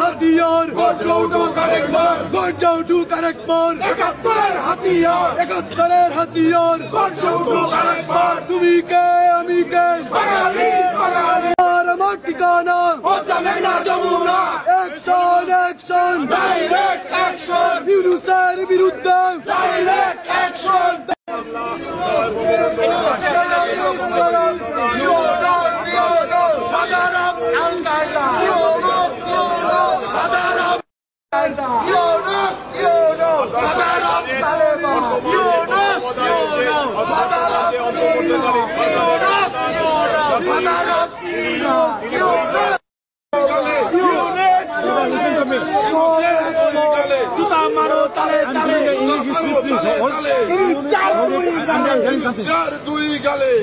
হাতিয়ার গর্জা উঠুক আরেকবার একাত্তরের হাতিয়ার তুমি কে আমি কে বাঙালি আর আমার ঠিকানা মেঘনা যমুনা অ্যাকশন ডাইরেক্ট অ্যাকশন ইউনূসের বিরুদ্ধে ডাইরেক্ট অ্যাকশন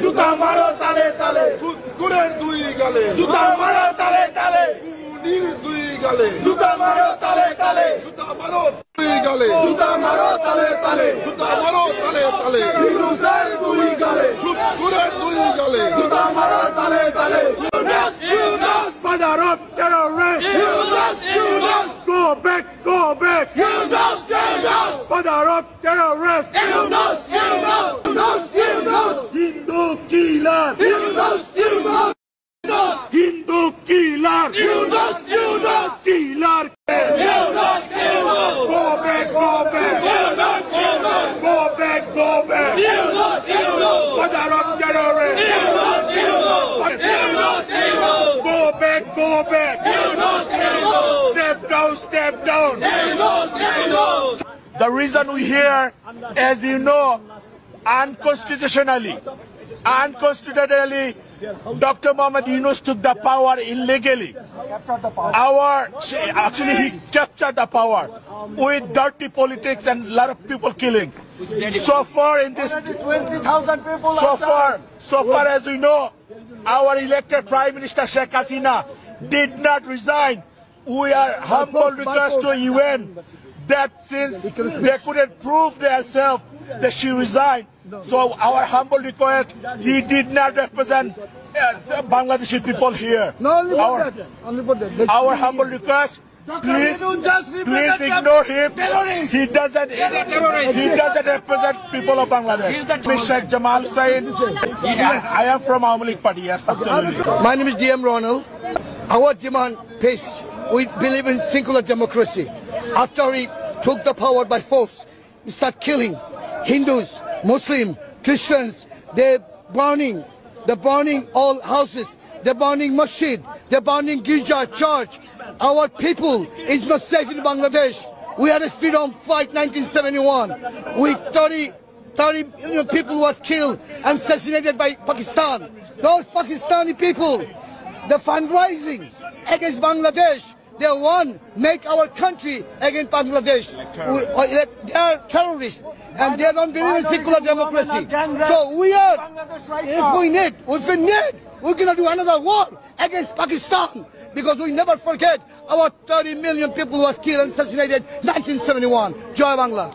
জুতা মারো তালে তালে গুড়ের দুই গালে জুতা মারো তালে তালে গুড়ির দুই গালে জুতা মারো তালে তালে জুতা মারো দুই গালে জুতা মারো তালে তালে জুতা মারো তালে তালে ইউনূসের দুই গালে গুড়ের দুই গালে জুতা মারো তালে তালে Yunus Father of terrorists, Yunus go back, Yunus father of terrorists, Yunus Hindu killer, Yunus Hindu killer, Yunus killer, go back, go back, father of terrorists, go back, step down. The reason we here, as you know, unconstitutionally, Dr. Mohamed Yunus took the power illegally. Actually, he captured the power with dirty politics and a lot of people killings. So far in this, 20,000 people. so far as we know, our elected Prime Minister Sheikh Hasina did not resign. We are humble request to UN that since they couldn't prove themselves that she resigned, so our humble request, he did not represent Bangladeshi people here. Only for that. Our humble request, please ignore him. He doesn't represent people of Bangladesh. Sheikh Jamal Hussain. I am from Awami League Party. Yes, absolutely. My name is DM Ronald. Our demand peace. We believe in secular democracy. After he took the power by force, he started killing Hindus, Muslims, Christians. They're burning all houses. They're burning masjid. They're burning girja, church. Our people is not safe in Bangladesh. We had a freedom fight 1971. We 30 people was killed and assassinated by Pakistan. Those Pakistani people, the fundraising against Bangladesh, they want make our country against Bangladesh. They are terrorists and they don't believe in secular democracy. So we are, if we need, we're going to do another war against Pakistan, because we never forget our 30 million people who was killed and assassinated 1971. Joy Bangla.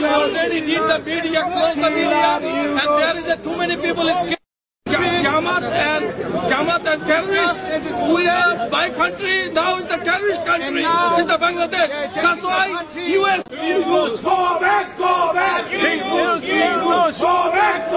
Already did the media, close the media, and there is too many people is Jamaat and terrorists. We are my country now is the terrorist country. Is the Bangladesh. That's why US go back. Go back. Go back.